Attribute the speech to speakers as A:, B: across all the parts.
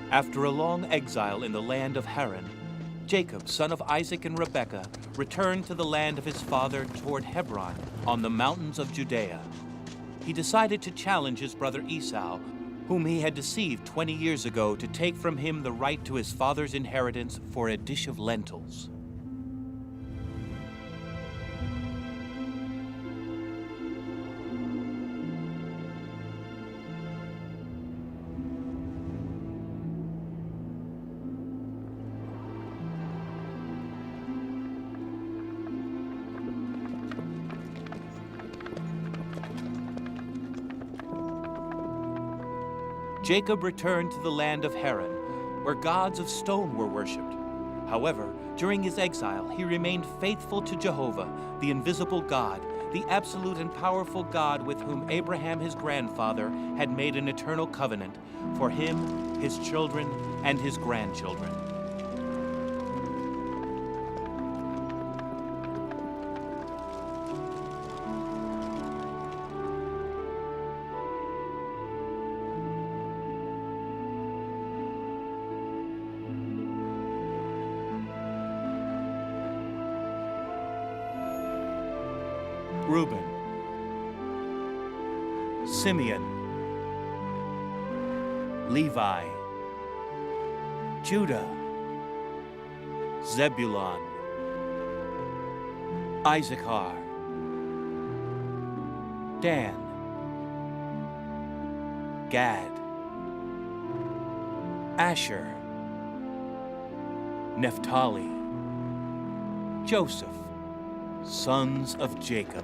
A: After a long exile in the land of Haran, Jacob, son of Isaac and Rebekah, returned to the land of his father toward Hebron on the mountains of Judea. He decided to challenge his brother Esau, whom he had deceived 20 years ago, to take from him the right to his father's inheritance for a dish of lentils. Jacob returned to the land of Haran, where gods of stone were worshipped. However, during his exile, he remained faithful to Jehovah, the invisible God, the absolute and powerful God with whom Abraham, his grandfather, had made an eternal covenant for him, his children, and his grandchildren. Reuben, Simeon, Levi, Judah, Zebulun, Issachar, Dan, Gad, Asher, Naphtali, Joseph, sons of Jacob.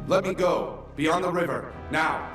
B: Let me go, beyond the river, now.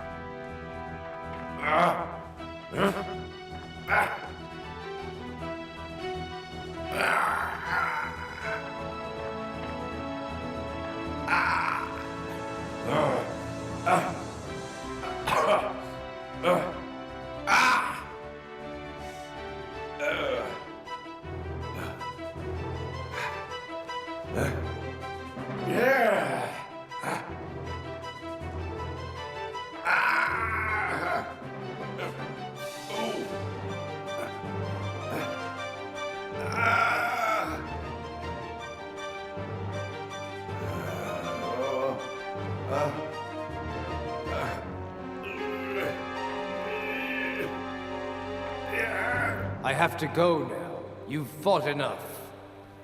C: I have to go now. You've fought enough.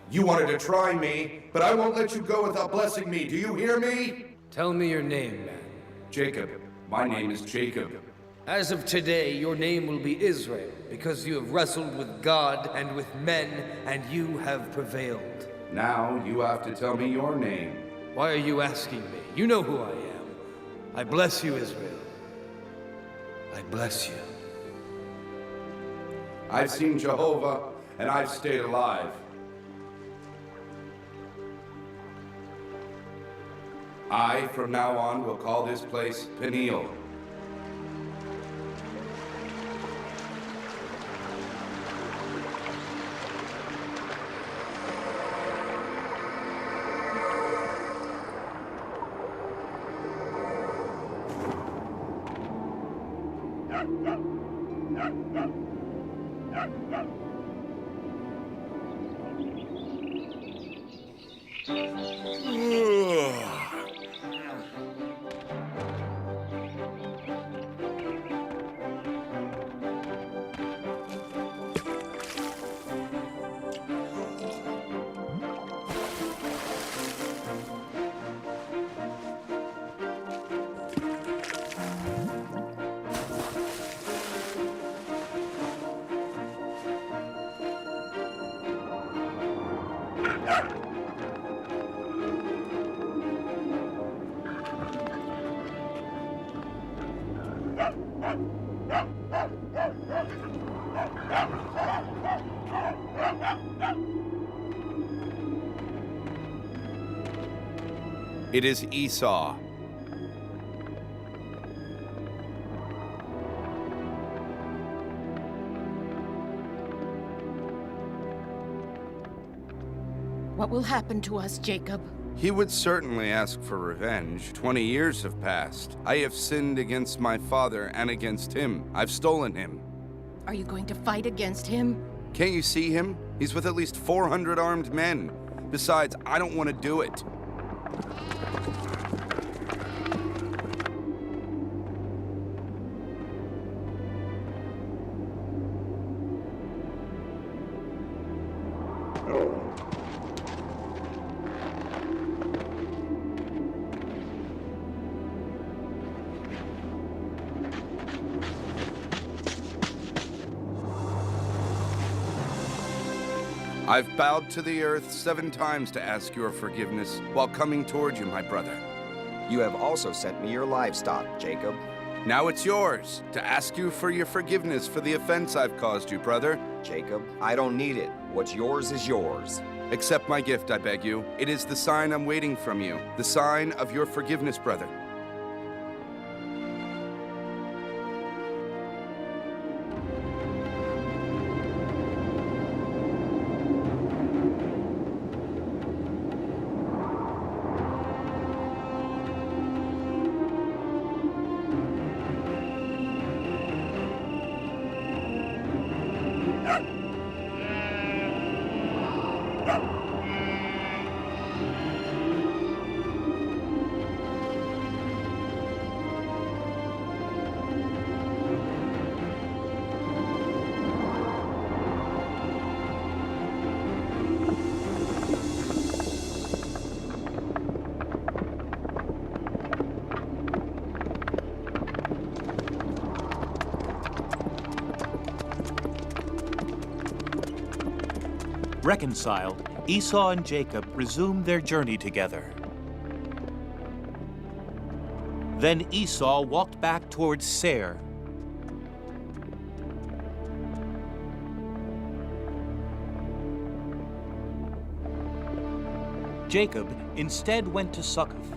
B: You wanted to try me, but I won't let you go without blessing me. Do you hear me?
C: Tell me your name, man.
B: Jacob. My name is Jacob.
C: As of today, your name will be Israel, because you have wrestled with God and with men, and you have prevailed.
B: Now you have to tell me your name.
C: Why are you asking me? You know who I am. I bless you, Israel. I bless you.
B: I've seen Jehovah, and I've stayed alive. I, from now on, will call this place Peniel.
D: It is Esau.
E: What will happen to us, Jacob?
D: He would certainly ask for revenge. 20 years have passed. I have sinned against my father and against him. I've stolen him.
E: Are you going to fight against him?
D: Can't you see him? He's with at least 400 armed men. Besides, I don't want to do it. I've bowed to the earth 7 times to ask your forgiveness while coming toward you, my brother.
F: You have also sent me your livestock, Jacob.
D: Now it's yours to ask you for your forgiveness for the offense I've caused you, brother.
F: Jacob, I don't need it. What's yours is yours.
D: Accept my gift, I beg you. It is the sign I'm waiting from you, the sign of your forgiveness, brother.
A: Reconciled, Esau and Jacob resumed their journey together. Then Esau walked back towards Seir. Jacob instead went to Succoth.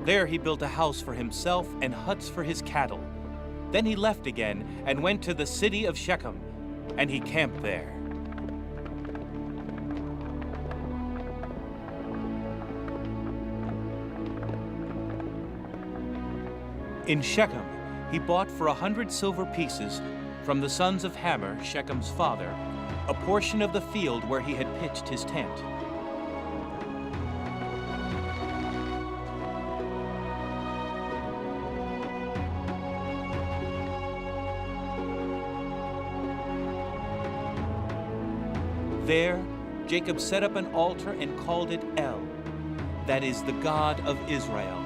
A: There he built a house for himself and huts for his cattle. Then he left again and went to the city of Shechem, and he camped there. In Shechem, he bought for 100 silver pieces from the sons of Hamor, Shechem's father, a portion of the field where he had pitched his tent. There, Jacob set up an altar and called it El, that is, the God of Israel.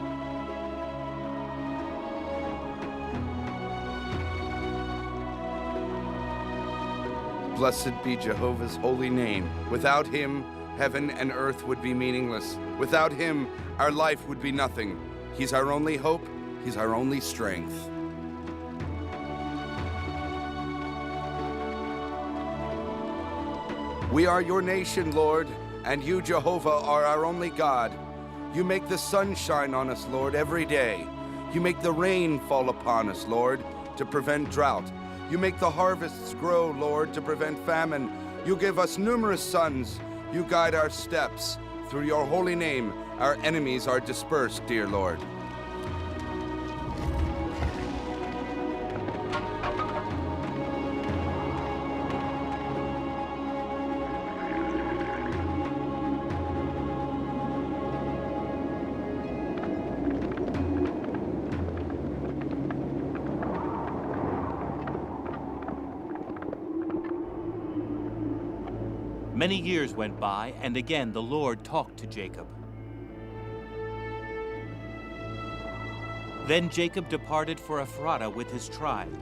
D: Blessed be Jehovah's holy name. Without him, heaven and earth would be meaningless. Without him, our life would be nothing. He's our only hope. He's our only strength. We are your nation, Lord, and you, Jehovah, are our only God. You make the sun shine on us, Lord, every day. You make the rain fall upon us, Lord, to prevent drought. You make the harvests grow, Lord, to prevent famine. You give us numerous sons. You guide our steps. Through your holy name, our enemies are dispersed, dear Lord.
A: Many years went by, and again the Lord talked to Jacob. Then Jacob departed for Ephrata with his tribe.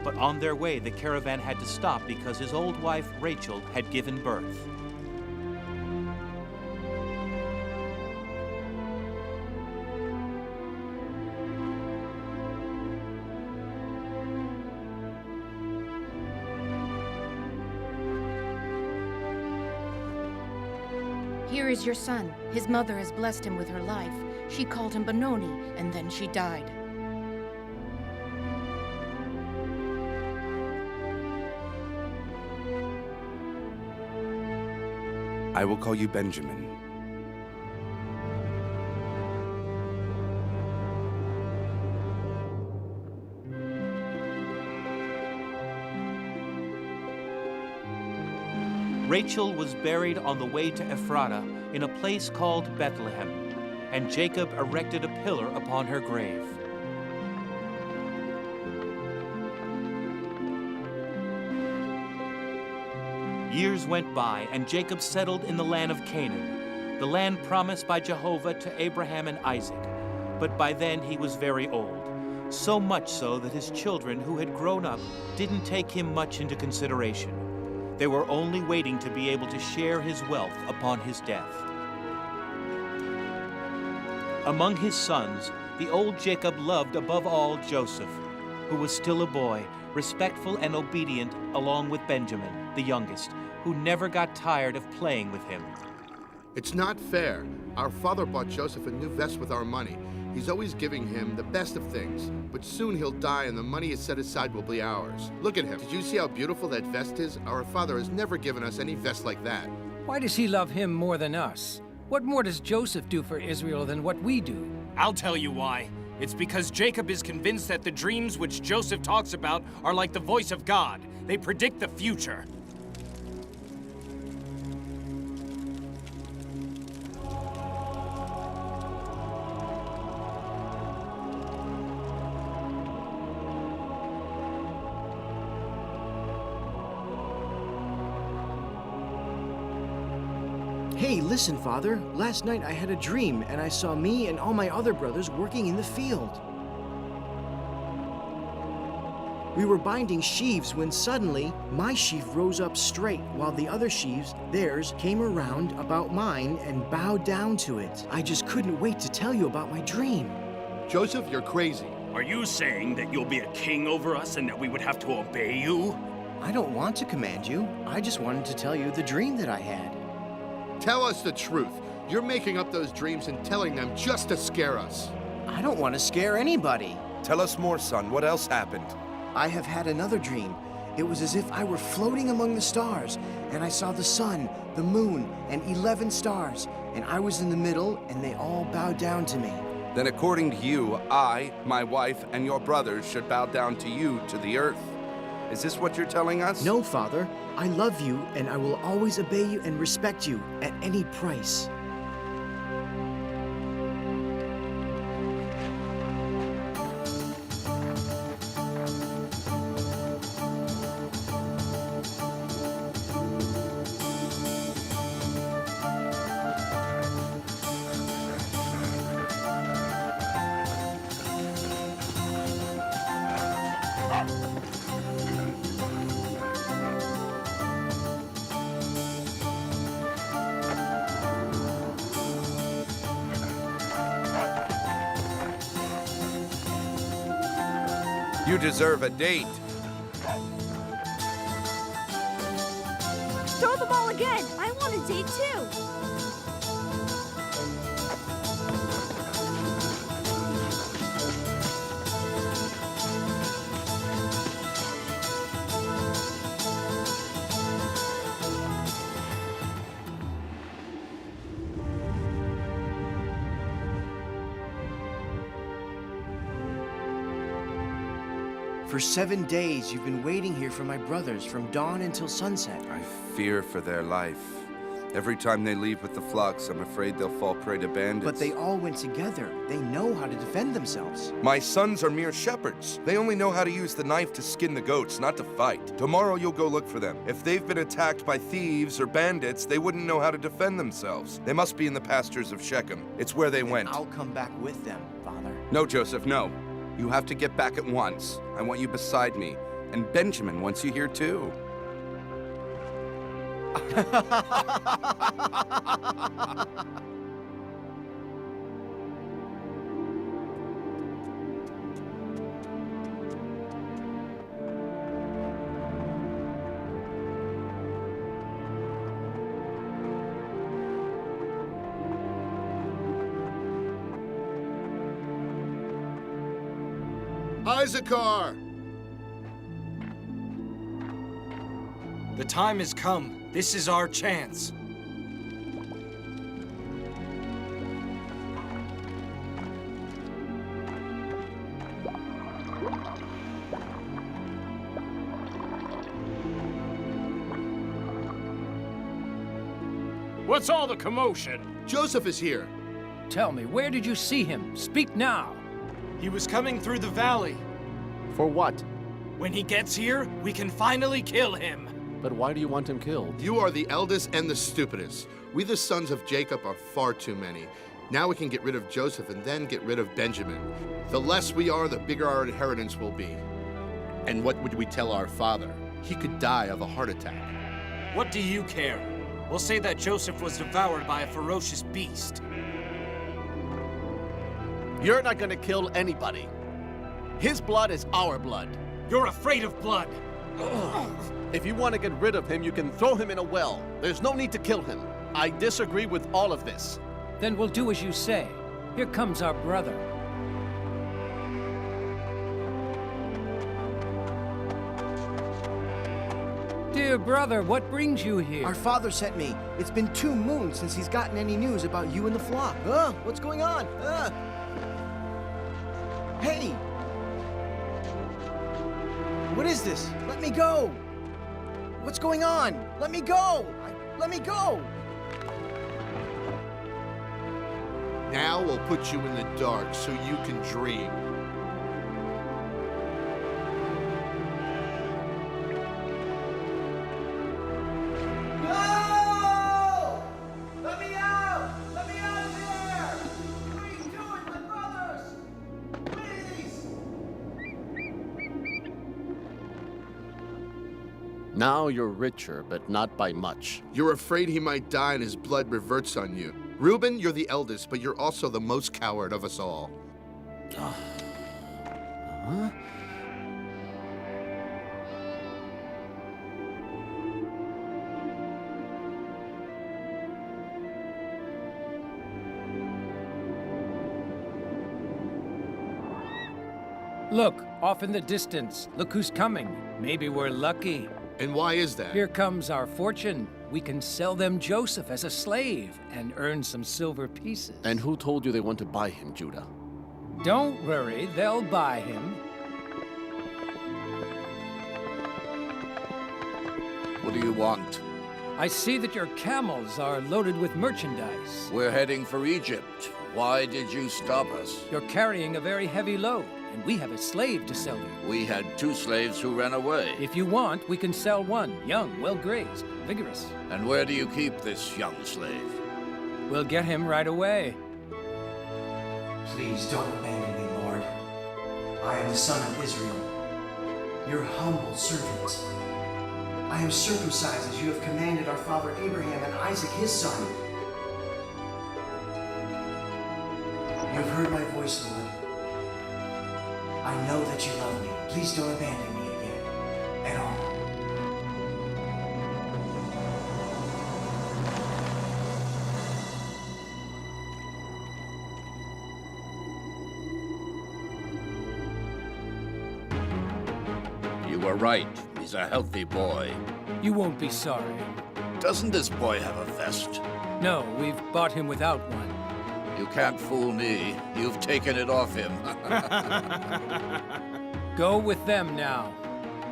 A: But on their way, the caravan had to stop because his old wife Rachel had given birth.
E: Here is your son. His mother has blessed him with her life. She called him Benoni, and then she died.
D: I will call you Benjamin.
A: Rachel was buried on the way to Ephrata in a place called Bethlehem, and Jacob erected a pillar upon her grave. Years went by, and Jacob settled in the land of Canaan, the land promised by Jehovah to Abraham and Isaac. But by then he was very old, so much so that his children, who had grown up, didn't take him much into consideration. They were only waiting to be able to share his wealth upon his death. Among his sons, the old Jacob loved above all Joseph, who was still a boy, respectful and obedient, along with Benjamin, the youngest, who never got tired of playing with him.
G: It's not fair. Our father bought Joseph a new vest with our money. He's always giving him the best of things, but soon he'll die and the money is set aside will be ours. Look at him. Did you see how beautiful that vest is? Our father has never given us any vest like that.
H: Why does he love him more than us? What more does Joseph do for Israel than what we do?
I: I'll tell you why. It's because Jacob is convinced that the dreams which Joseph talks about are like the voice of God. They predict the future.
J: Hey, listen, Father. Last night I had a dream, and I saw me and all my other brothers working in the field. We were binding sheaves when suddenly my sheaf rose up straight, while the other sheaves, theirs, came around about mine and bowed down to it. I just couldn't wait to tell you about my dream.
G: Joseph, you're crazy.
I: Are you saying that you'll be a king over us and that we would have to obey you?
J: I don't want to command you. I just wanted to tell you the dream that I had.
G: Tell us the truth. You're making up those dreams and telling them just to scare us.
J: I don't want to scare anybody.
D: Tell us more, son. What else happened?
J: I have had another dream. It was as if I were floating among the stars, and I saw the sun, the moon, and 11 stars, and I was in the middle, and they all bowed down to me.
D: Then according to you, I, my wife, and your brothers should bow down to you, to the earth. Is this what you're telling us?
J: No, Father. I love you, and I will always obey you and respect you at any price.
D: You deserve a date.
K: Throw the ball again! I want a date too!
J: For 7 days you've been waiting here for my brothers from dawn until sunset.
D: I fear for their life. Every time they leave with the flocks, I'm afraid they'll fall prey to bandits.
J: But they all went together. They know how to defend themselves.
D: My sons are mere shepherds. They only know how to use the knife to skin the goats, not to fight. Tomorrow you'll go look for them. If they've been attacked by thieves or bandits, they wouldn't know how to defend themselves. They must be in the pastures of Shechem. It's where they went.
J: I'll come back with them, Father.
D: No, Joseph, no. You have to get back at once. I want you beside me. And Benjamin wants you here too.
G: Issachar!
I: The time has come. This is our chance. What's all the commotion?
G: Joseph is here.
H: Tell me, where did you see him? Speak now.
I: He was coming through the valley.
L: For what?
I: When he gets here, we can finally kill him.
L: But why do you want him killed?
G: You are the eldest and the stupidest. We, the sons of Jacob, are far too many. Now we can get rid of Joseph and then get rid of Benjamin. The less we are, the bigger our inheritance will be. And what would we tell our father? He could die of a heart attack.
I: What do you care? We'll say that Joseph was devoured by a ferocious beast.
L: You're not gonna kill anybody. His blood is our blood.
I: You're afraid of blood.
L: If you want to get rid of him, you can throw him in a well. There's no need to kill him. I disagree with all of this.
H: Then we'll do as you say. Here comes our brother. Dear brother, what brings you here?
J: Our father sent me. It's been 2 moons since he's gotten any news about you and the flock. What's going on? Hey! What is this? Let me go! What's going on? Let me go! Let me go!
G: Now we'll put you in the dark so you can dream.
J: No! Let me out! Let me out of here! What are you doing, my brothers? Please!
L: Now you're richer, but not by much.
G: You're afraid he might die and his blood reverts on you. Reuben, you're the eldest, but you're also the most coward of us all.
L: Huh?
H: Look, off in the distance. Look who's coming. Maybe we're lucky.
G: And why is that?
H: Here comes our fortune. We can sell them Joseph as a slave and earn some silver pieces.
L: And who told you they want to buy him, Judah?
H: Don't worry, they'll buy him.
M: What do you want?
H: I see that your camels are loaded with merchandise.
M: We're heading for Egypt. Why did you stop us?
H: You're carrying a very heavy load, and we have a slave to sell you.
M: We had 2 slaves who ran away.
H: If you want, we can sell one, young, well-grazed, vigorous.
M: And where do you keep this young slave?
H: We'll get him right away.
J: Please don't abandon me, Lord. I am the son of Israel, your humble servant. I am circumcised as you have commanded our father Abraham and Isaac his son. You have heard my voice, Lord. I know that you love me. Please don't abandon me again, at all.
M: You were right. He's a healthy boy.
H: You won't be sorry.
M: Doesn't this boy have a vest?
H: No, we've bought him without one.
M: You can't fool me. You've taken it off him.
H: Go with them now.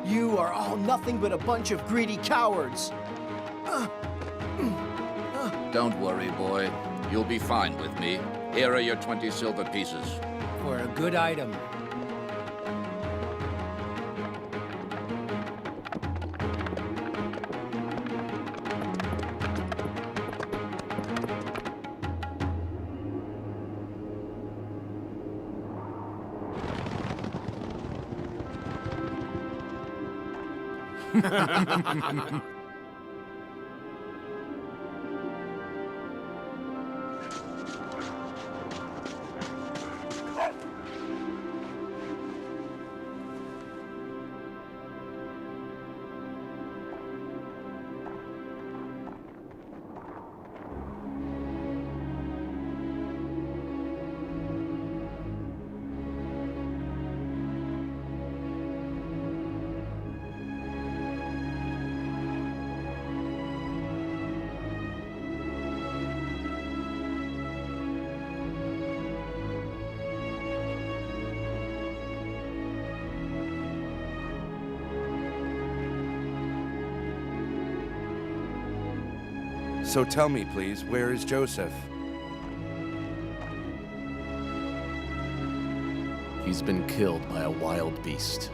J: You are all nothing but a bunch of greedy cowards.
M: Don't worry, boy. You'll be fine with me. Here are your 20 silver pieces.
H: For a good item.
D: So tell me, please, where is Joseph?
L: He's been killed by a wild beast.